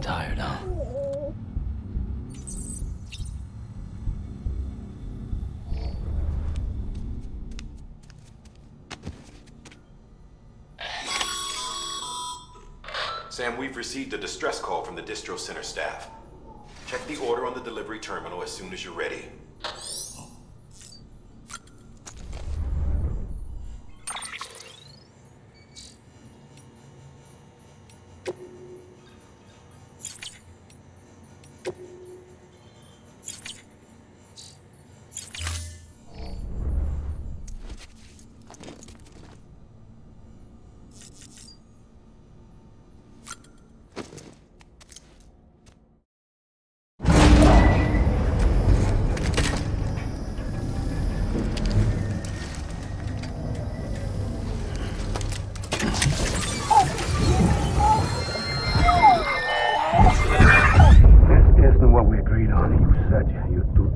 Tired, huh? Sam, we've received a distress call from the distro center staff. Check the order on the delivery terminal as soon as you're ready.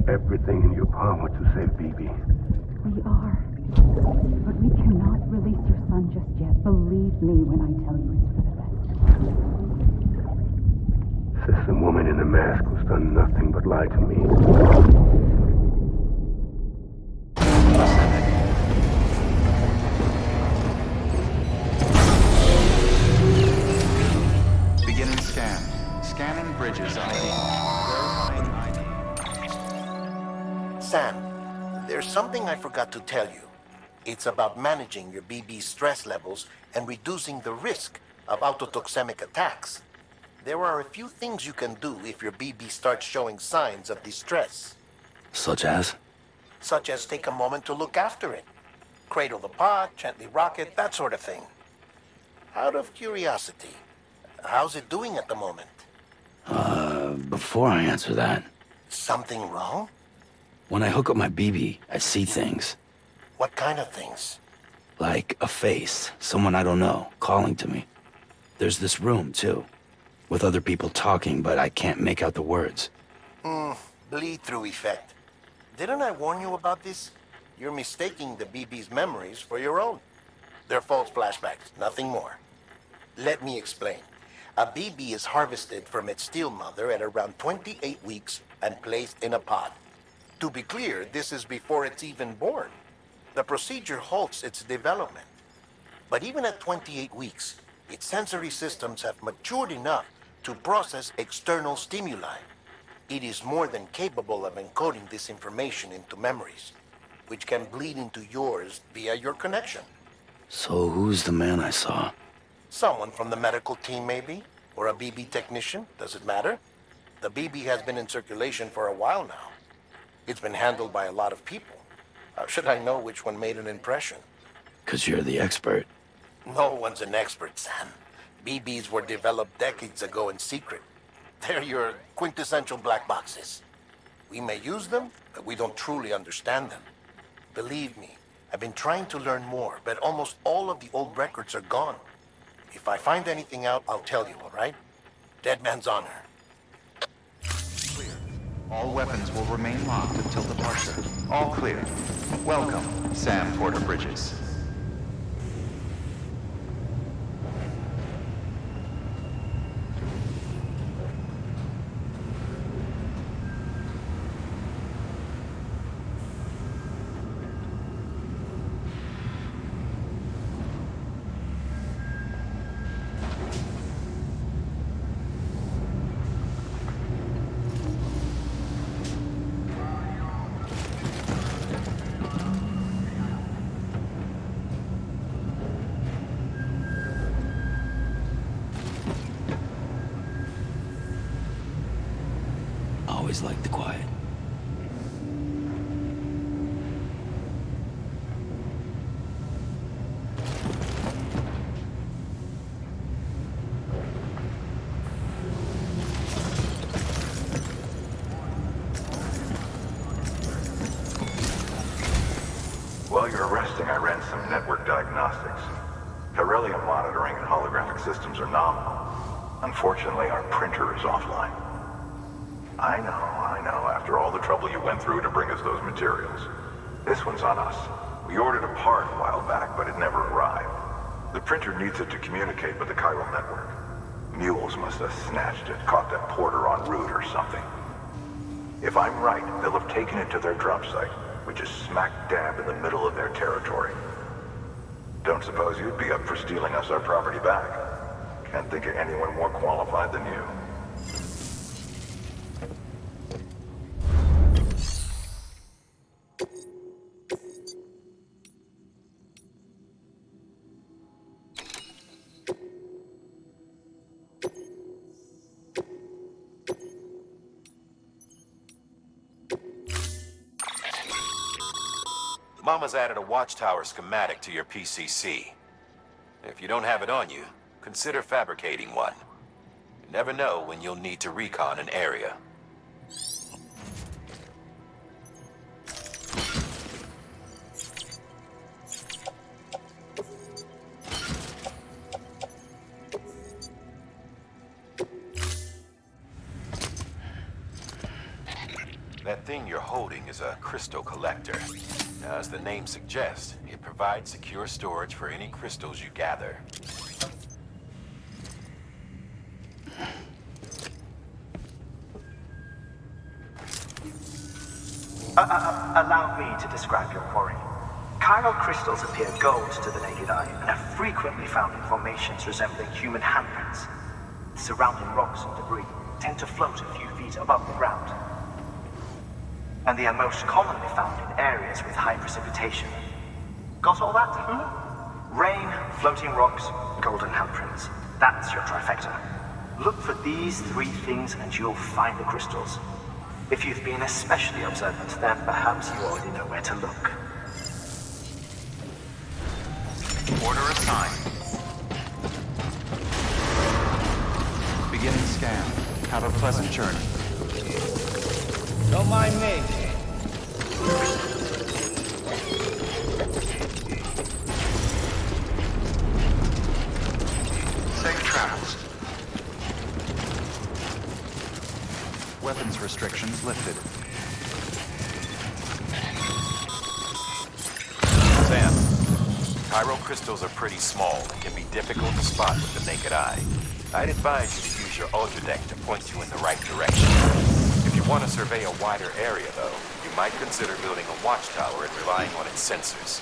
Everything in your power to save BB. We are. But we cannot release your son just yet. Believe me when I tell you it's for the best. System woman in the mask who's done nothing but lie to me. Beginning scan. Scanning bridges ID. Verifying ID. Sam, there's something I forgot to tell you. It's about managing your BB stress levels and reducing the risk of autotoxemic attacks. There are a few things you can do if your BB starts showing signs of distress. Such as? Such as take a moment to look after it. Cradle the pod, gently rock it, that sort of thing. Out of curiosity, how's it doing at the moment? Before I answer that, Something wrong? when I hook up my BB, I see things. What kind of things? Like a face, someone I don't know, calling to me. There's this room, too, with other people talking, but I can't make out the words. Bleed-through effect. Didn't I warn you about this? You're mistaking the BB's memories for your own. They're false flashbacks, nothing more. Let me explain. A BB is harvested from its steel mother at around 28 weeks and placed in a pod. To be clear, this is before it's even born. The procedure halts its development. But even at 28 weeks, its sensory systems have matured enough to process external stimuli. It is more than capable of encoding this information into memories, which can bleed into yours via your connection. So who's the man I saw? Someone from the medical team, maybe? Or a BB technician? Does it matter? The BB has been in circulation for a while now. It's been handled by a lot of people. How should I know which one made an impression? 'Cause you're the expert. No one's an expert, Sam. BBs were developed decades ago in secret. They're your quintessential black boxes. We may use them, but we don't truly understand them. Believe me, I've been trying to learn more, but almost all of the old records are gone. If I find anything out, I'll tell you, all right? Dead man's honor. Clear. All weapons will remain locked until departure. All clear. Welcome, Sam Porter Bridges. Always liked the quiet. While you're resting, I ran some network diagnostics. Beryllium monitoring and holographic systems are nominal. Unfortunately, our printer is offline. I know, after all the trouble you went through to bring us those materials. This one's on us. We ordered a part a while back, but it never arrived. The printer needs it to communicate with the chiral network. Mules must have snatched it, caught that porter en route or something. If I'm right, they'll have taken it to their drop site, which is smack dab in the middle of their territory. Don't suppose you'd be up for stealing us our property back? Can't think of anyone more qualified than you. Mama's added a watchtower schematic to your PCC. If you don't have it on you, consider fabricating one. You never know when you'll need to recon an area. That thing you're holding is a crystal collector. Now, as the name suggests, it provides secure storage for any crystals you gather. Allow me to describe your quarry. Chiral crystals appear gold to the naked eye and are frequently found in formations resembling human handprints. Surrounding rocks and debris tend to float a few feet above the ground. And they are most commonly found in areas with high precipitation. Got all that? Rain, floating rocks, golden handprints. That's your trifecta. Look for these three things and you'll find the crystals. If you've been especially observant, then perhaps you already know where to look. Order assigned. Beginning scan. Have a pleasant journey. Don't mind me. Safe travels. Weapons restrictions lifted. Sam, chiral crystals are pretty small and can be difficult to spot with the naked eye. I'd advise you to use your ultra deck to point you in the right direction. If you want to survey a wider area, though, you might consider building a watchtower and relying on its sensors.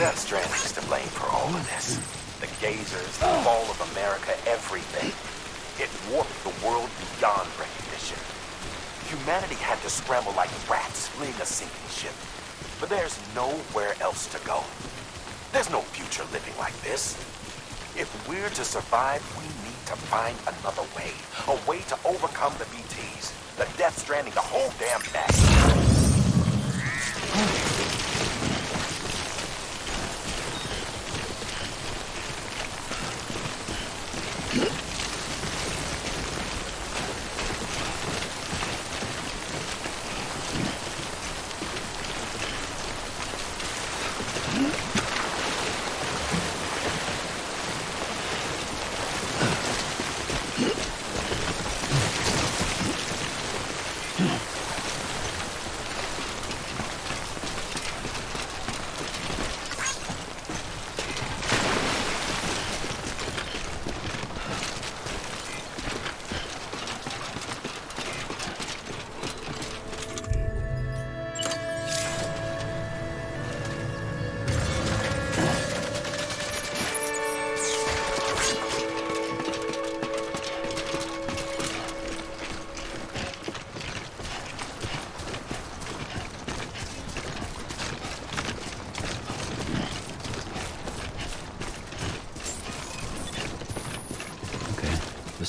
That's Stranding's to blame for all of this. The gazers, the fall of America, everything. It warped the world beyond recognition. Humanity had to scramble like rats fleeing a sinking ship. But there's nowhere else to go. There's no future living like this. If we're to survive, we need to find another way. A way to overcome the BTs, the Death Stranding, the whole damn mess.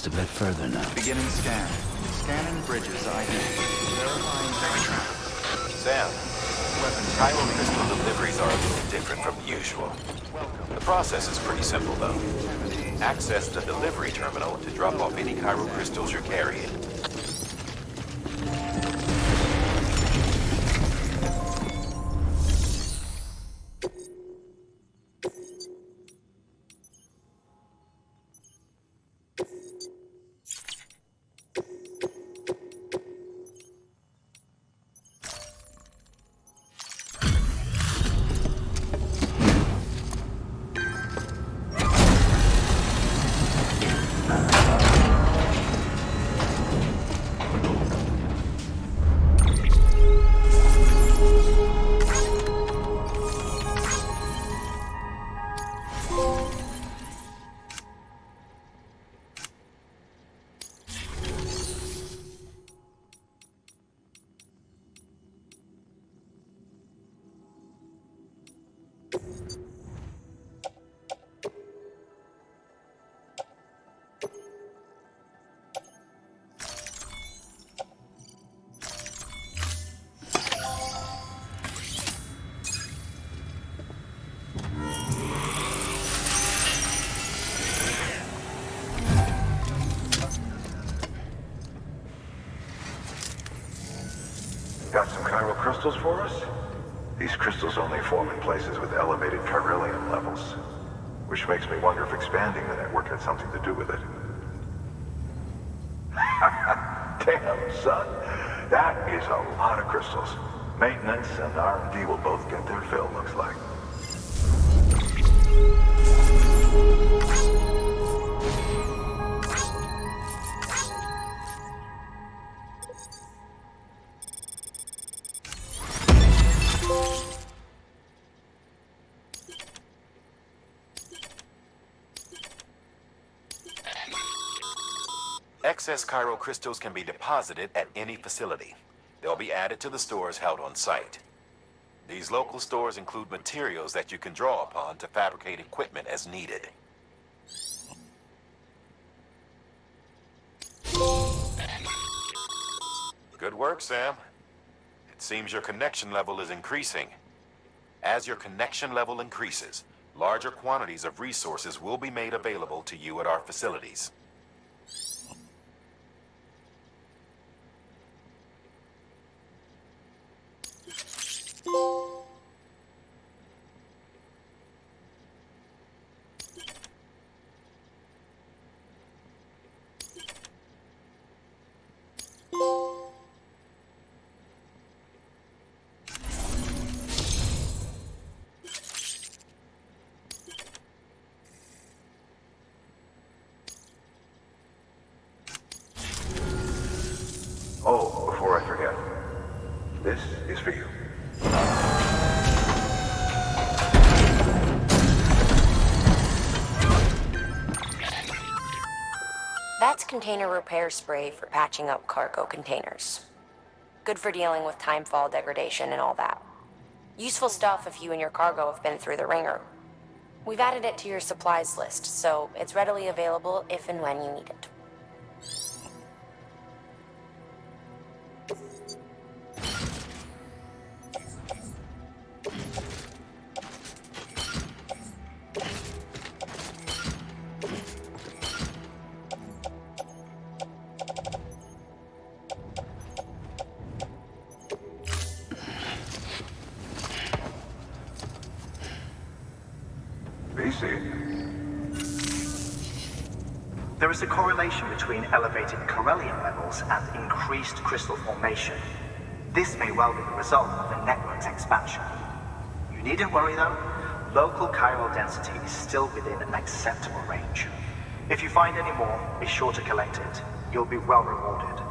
just a bit further now. Beginning scan. Scanning bridges ID. Verifying air traffic. Sam, Chiral crystal deliveries are a little different from usual. The process is pretty simple, though. Access the delivery terminal to drop off any chiral crystals you're carrying. Got some chiral crystals for us? These crystals only form in places with elevated chiralium levels, which makes me wonder if expanding the network had something to do with it. Damn, son. That is a lot of crystals. Maintenance and R&D will both get their fill, looks like. Excess chiral crystals can be deposited at any facility. They'll be added to the stores held on site. These local stores include materials that you can draw upon to fabricate equipment as needed. Good work, Sam. It seems your connection level is increasing. As your connection level increases, larger quantities of resources will be made available to you at our facilities. Oh, before I forget, this is for you. That's container repair spray for patching up cargo containers. Good for dealing with timefall degradation and all that. Useful stuff if you and your cargo have been through the ringer. We've added it to your supplies list, so it's readily available if and when you need it. There is a correlation between elevated chiralium levels and increased crystal formation. This may well be the result of the network's expansion. You needn't worry though, local chiral density is still within an acceptable range. If you find any more, be sure to collect it. You'll be well rewarded.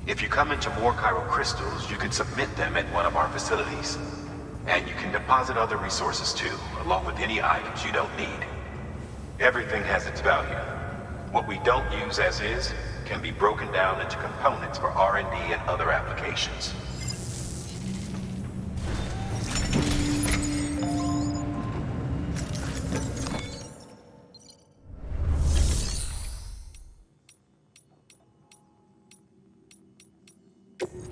If you come into more chiral crystals, you can submit them at one of our facilities. And you can deposit other resources too, along with any items you don't need. Everything has its value. What we don't use as is can be broken down into components for R&D and other applications. Thank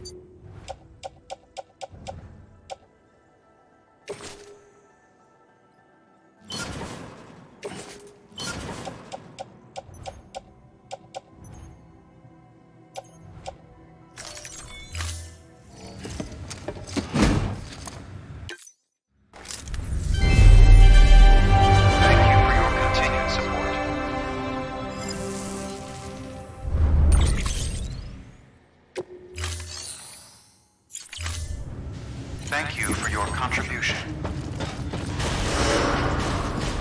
you for your continued support. Thank you for your contribution.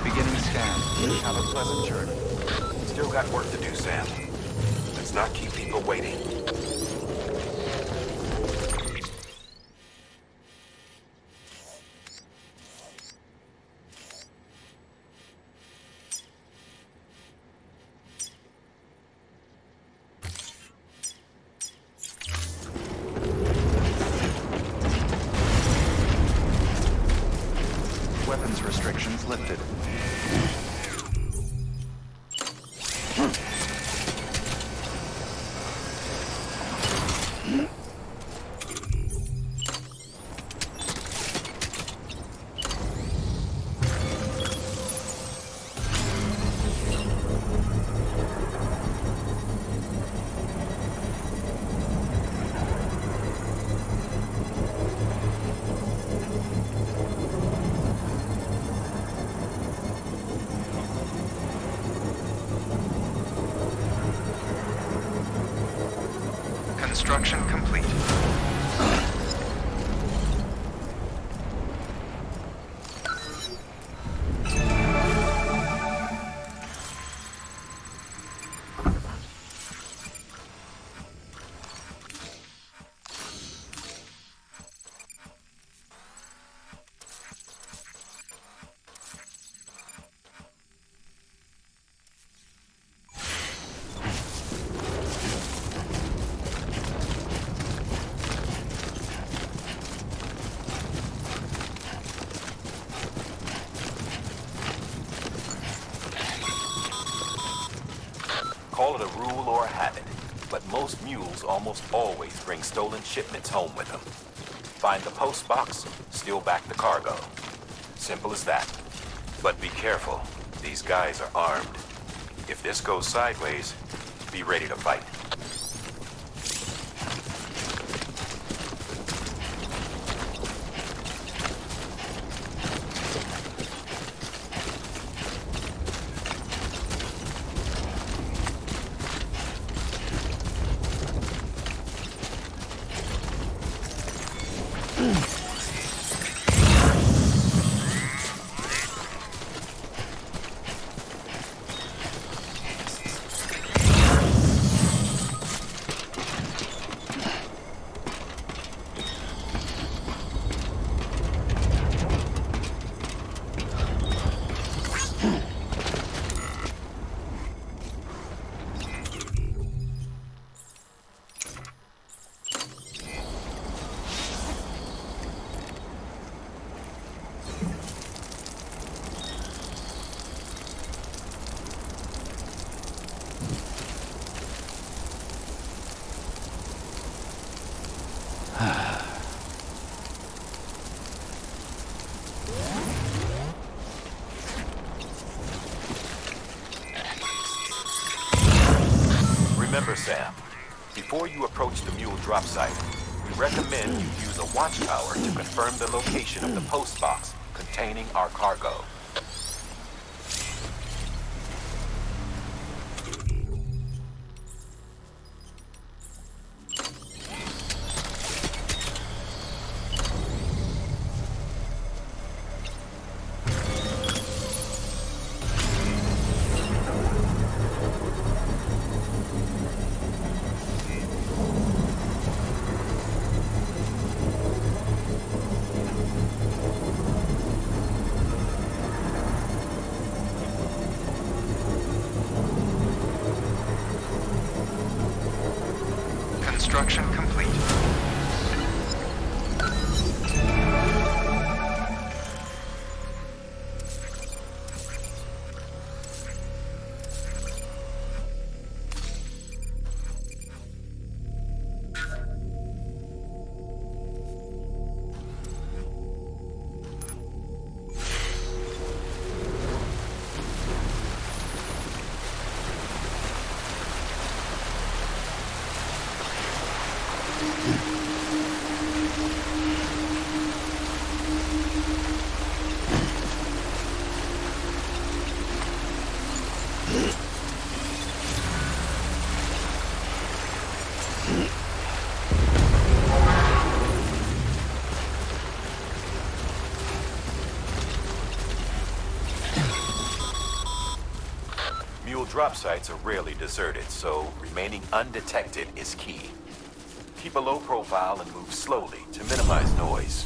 Beginning scan. Have a pleasant journey. Still got work to do, Sam. Let's not keep people waiting. Weapons restrictions lifted. Construction complete. Call it a rule or a habit, but most mules almost always bring stolen shipments home with them. Find the post box, steal back the cargo. Simple as that. But be careful. These guys are armed. If this goes sideways, be ready to fight. Remember, Sam, before you approach the mule drop site, we recommend you use a watchtower to confirm the location of the post box containing our cargo. Construction complete. Mule drop sites are rarely deserted, so remaining undetected is key. Keep a low profile and move slowly to minimize noise.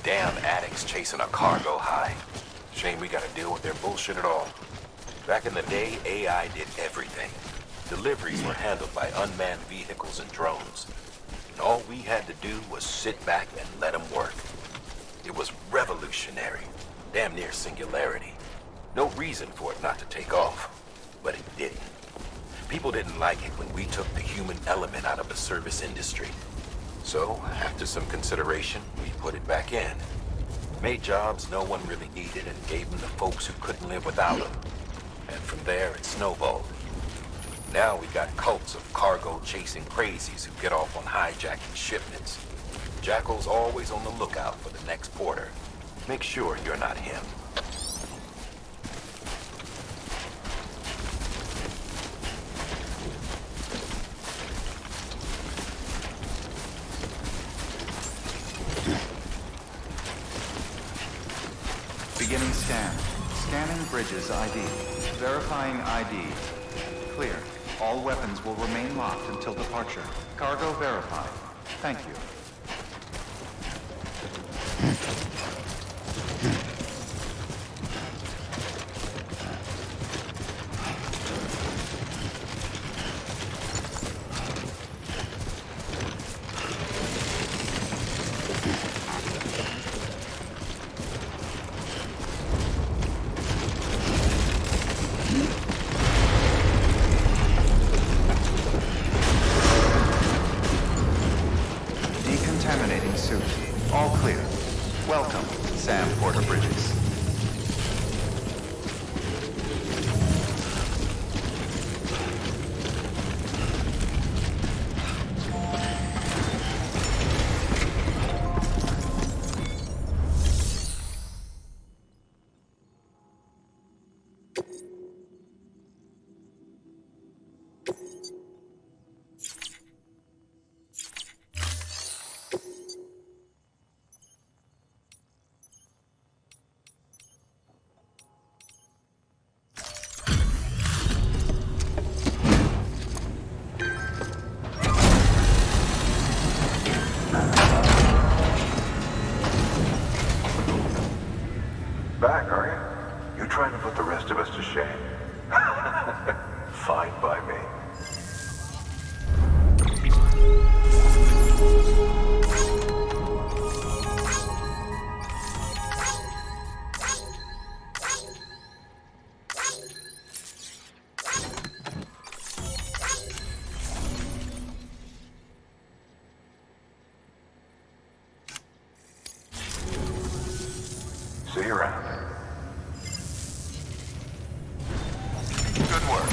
Damn addicts chasing a cargo high. Shame we gotta deal with their bullshit at all. Back in the day, AI did everything. Deliveries were handled by unmanned vehicles and drones. And all we had to do was sit back and let them work. It was revolutionary. Damn near singularity. No reason for it not to take off. But it didn't. People didn't like it when we took the human element out of the service industry. So, after some consideration, we put it back in. Made jobs no one really needed and gave them to folks who couldn't live without them. And from there, it snowballed. Now we got cults of cargo-chasing crazies who get off on hijacking shipments. Jackal's always on the lookout for the next porter. Make sure you're not him. Beginning scan. Scanning Bridges ID. Verifying ID. Clear. All weapons will remain locked until departure. Cargo verified. Thank you. Decontaminating suit. All clear. Welcome, Sam Porter Bridges. Back, are you? You trying to put the rest of us to shame? Fine by me. See you around. Good work.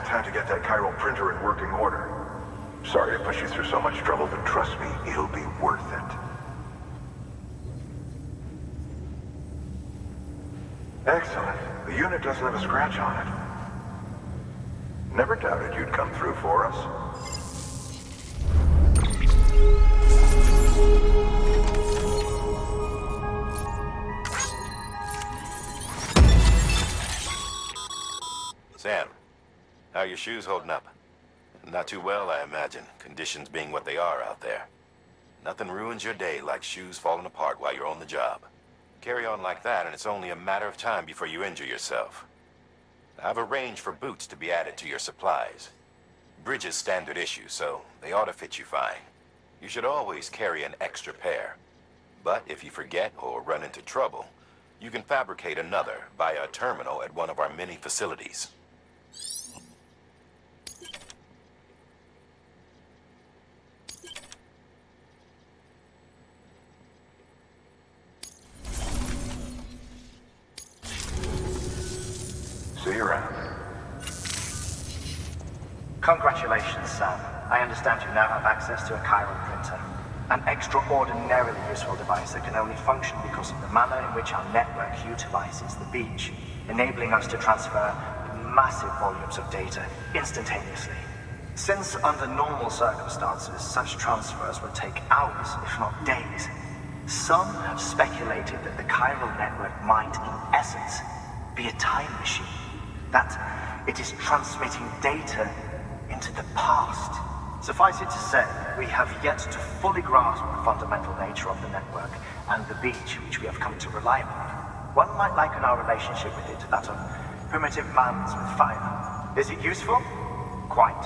Time to get that chiral printer in working order. Sorry to push you through so much trouble, but trust me, it'll be worth it. Excellent. The unit doesn't have a scratch on it. Never doubted you'd come through for us. How are your shoes holding up? Not too well, I imagine, conditions being what they are out there. Nothing ruins your day like shoes falling apart while you're on the job. Carry on like that, and it's only a matter of time before you injure yourself. I've arranged for boots to be added to your supplies. Bridges standard issue, so they ought to fit you fine. You should always carry an extra pair. But if you forget or run into trouble, you can fabricate another via a terminal at one of our many facilities. See you around. Congratulations, Sam. I understand you now have access to a chiral printer. An extraordinarily useful device that can only function because of the manner in which our network utilizes the beach, enabling us to transfer massive volumes of data instantaneously. Since under normal circumstances, such transfers would take hours, if not days, some have speculated that the chiral network might, in essence, be a time machine. That it is transmitting data into the past. Suffice it to say, we have yet to fully grasp the fundamental nature of the network and the beach which we have come to rely upon. One might liken our relationship with it to that of primitive mans with fire. Is it useful? Quite.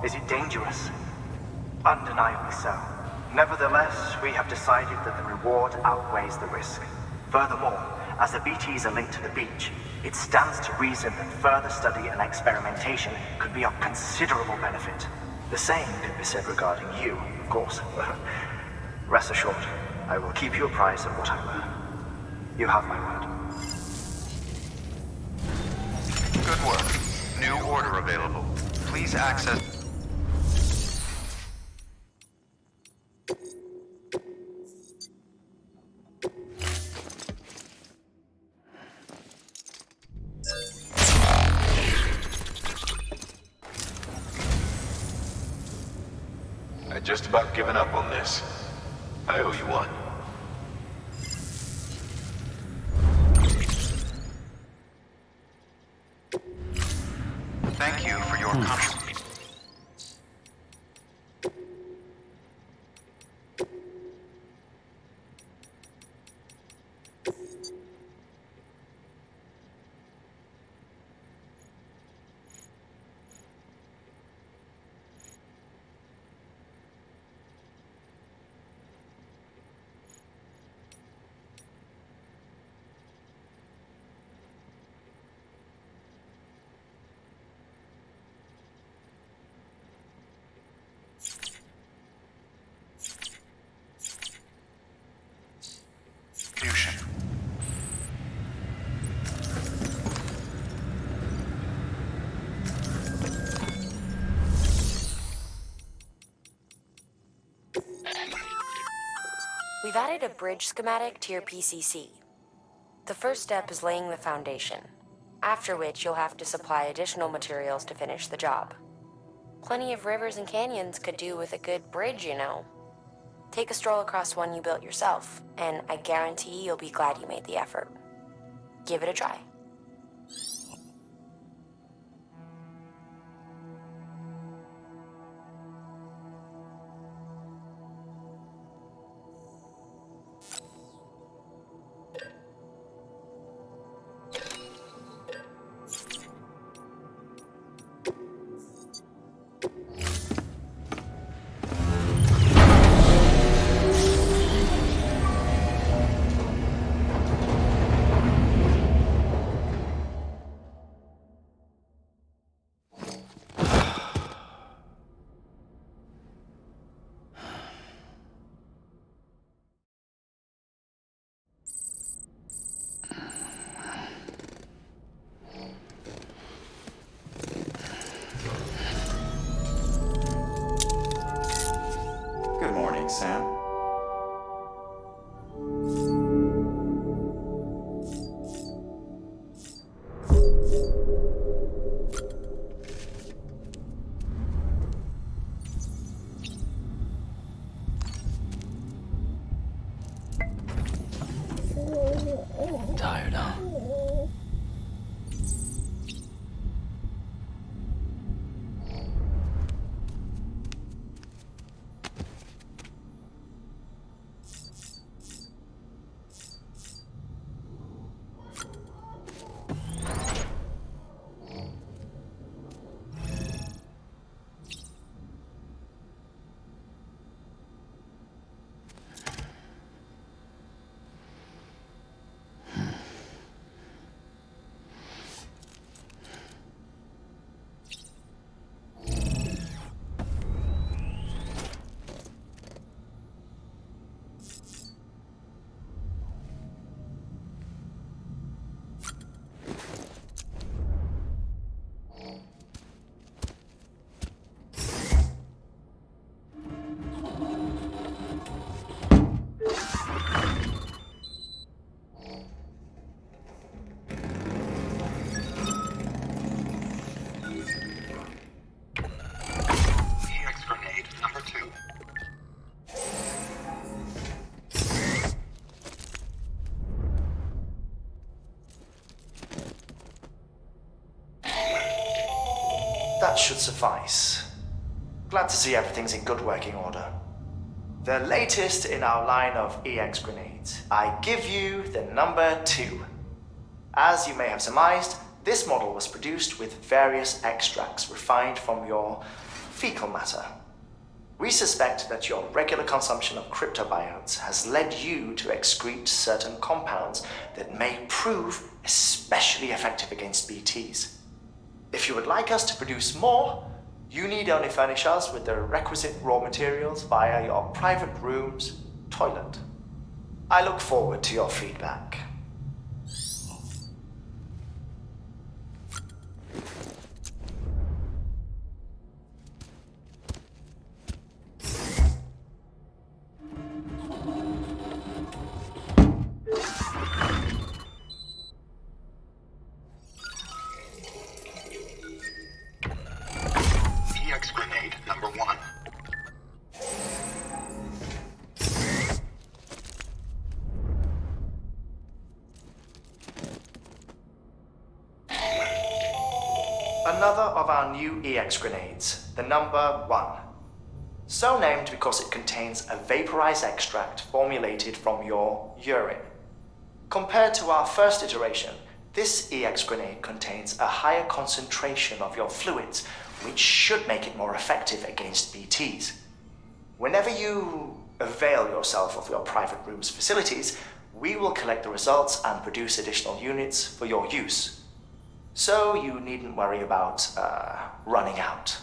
Is it dangerous? Undeniably so. Nevertheless, we have decided that the reward outweighs the risk. Furthermore, as the BTs are linked to the beach, it stands to reason that further study and experimentation could be of considerable benefit. The same could be said regarding you, of course. Rest assured, I will keep you apprised of what I learn. You have my word. Good work. New order available. Please access... I'd just about given up on this. I owe you one. Thank you for your contribution. We've added a bridge schematic to your PCC. The first step is laying the foundation, after which you'll have to supply additional materials to finish the job. Plenty of rivers and canyons could do with a good bridge, you know. Take a stroll across one you built yourself, and I guarantee you'll be glad you made the effort. Give it a try. Good morning, Sam. Tired, huh? That should suffice. Glad to see everything's in good working order. The latest in our line of EX grenades. I give you the number 2. As you may have surmised, this model was produced with various extracts refined from your fecal matter. We suspect that your regular consumption of cryptobiotes has led you to excrete certain compounds that may prove especially effective against BTs. If you would like us to produce more, you need only furnish us with the requisite raw materials via your private room's toilet. I look forward to your feedback. EX grenade number 1. Another of our new EX grenades, the number 1. So named because it contains a vaporized extract formulated from your urine. Compared to our first iteration, this EX grenade contains a higher concentration of your fluids, which should make it more effective against BTs. Whenever you avail yourself of your private room's facilities, we will collect the results and produce additional units for your use. So you needn't worry about running out.